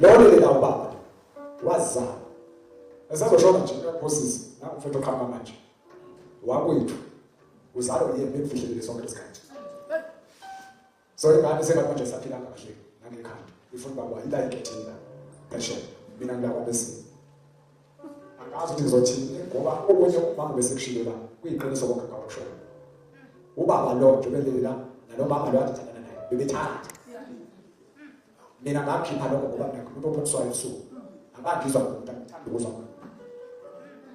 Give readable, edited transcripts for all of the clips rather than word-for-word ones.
Lolo lena ubaba wazama esazoshona nje unkosisi na umfethu oqhama manje wakwethu uzalo yena bekufihlele sonke lesikhathi so ingane sengathi manje saphila kahle nangekhaya ifuna baba ila ikethina pheshe mina ngilakwa bese angazi ukuthi ngizothini ngoba okunye umama bese kushilo la kuyiqiniso konke akakusho ubaba lo njengelela nalo mama lo athathana naye bebethanda mina ngakhipha lokho ngoba nakumuntu ophoniswayo esuku angangizwa umuntu angithanda ukuzwa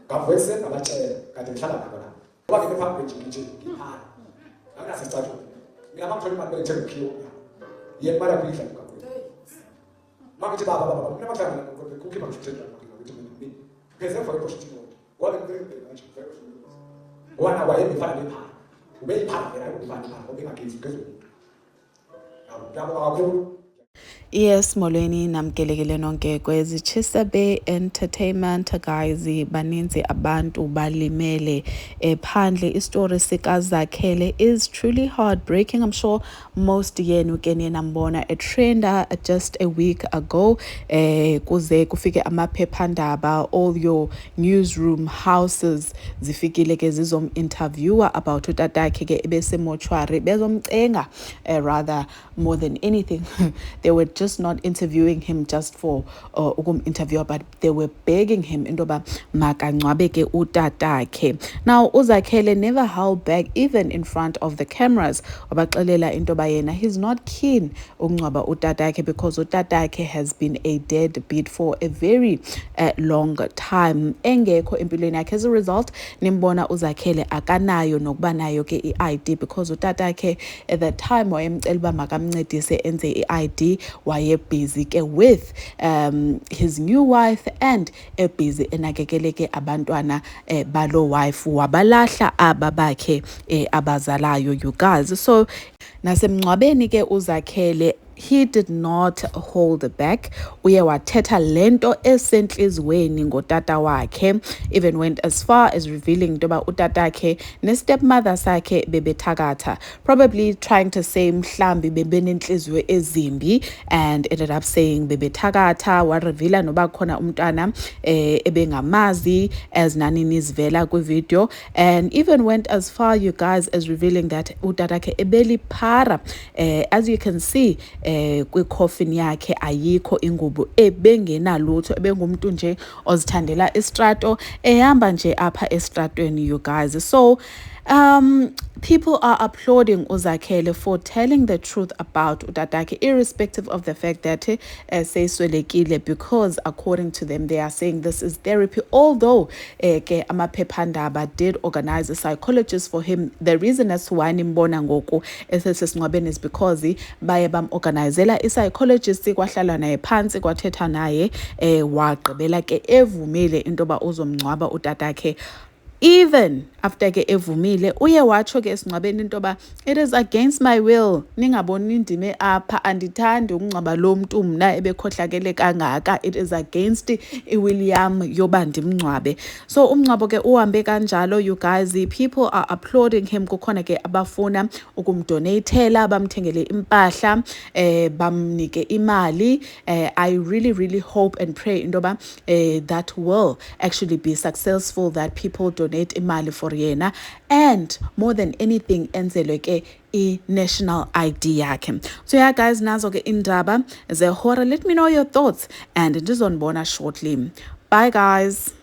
ngavese ngabatshela kade ngihlala nabo la ngoba ngeke phambi nje ngiphala angasicathu mina mangithola imali bengithenga ukhiyo yena mara kuyidla kakhulu mangithi baba mina bahlala kukhipha ngitshela ukuthi mina pheze for ipositive note wala ngeke manje wana wayebifana nephala ubeyiphala vela ubefana lapho bengagizi phezulu yabo kakhulu. Yes, molweni namkelekele nonke kwezi Chisabay Entertainment guys baninzi abantu balimele phandle istory sika Zakhele is truly heartbreaking. I'm sure most yenu ke nambona a trender just a week ago kuze kufike amaphephandaba, all your newsroom houses zifikile ke zizom interviewer about utatakhe ke ebese mortuary bezomcenga rather more than anything they were just not interviewing him just for interview, but they were begging him indoba makangcwabe ke utatakhe. Now uZakhele never held back even in front of the cameras wabaxelela indoba yena he's not keen ukungcwaba utatakhe because utatakhe has been a deadbeat for a very long time engekho empilweni yakhe. As a result nimbona uZakhele akanayo nokuba nayo ke i-ID because utatakhe at that time wayemcela uba makamncedise enze i-ID waye busy ke with his new wife and busy enakekeleke abantwana balo wife wabalahla aba bakhe abazalayo you guys. So nasemncwabeni ke uZakhele he did not hold back. Uye wathetha lento esenhlizweni ngotata wakhe, even went as far as revealing intoba utatakhe ne-stepmother sakhe bebethakatha, probably trying to say mhlambi bebenenhliziyo ezimbi, and ended up saying bebethakatha. Wareveala noba khona umntwana ebengamazi as nanini izivela kwi-video, and even went as far you guys as revealing that utatakhe ebeliphara. As you can see kwi-coffin yakhe ayikho ingubo ebengenalutho, ebengumuntu nje ozithandela istrato ehamba nje apha estratweni you guys. So people are applauding uZakhele for telling the truth about utatakhe, irrespective of the fact that seyiswelekile, because according to them they are saying this is therapy. Although ke amaphephandaba did organize a psychologist for him. The reason as to why nimbona ngoku esesingcwabeni is because baye bam-organizela i-psychologist, kwahlala naye phansi kwathetha naye wagqibela ke evumile intoba uzomngcwaba utatakhe. Even after ke evumile uye watsho ke esingcwabeni intoba it is against my will, ningaboni indime apha, andithandi ukungcwaba lo mntu mna ebekhohlakele kangaka, it is against iWilliam yoba ndimngcwabe. So umngcwabo ke uhambe kanjalo you guys. People are applauding him. Kukhona ke abafuna ukumdonatela, bamthengele impahla, bamnike imali. I really hope and pray intoba that will actually be successful, that people donate imali for yena, and more than anything enzelwe ke i-national ID yakhe. So yeah guys, nazo ke indaba zehora. Let me know your thoughts and ndizonibona shortly. Bye guys.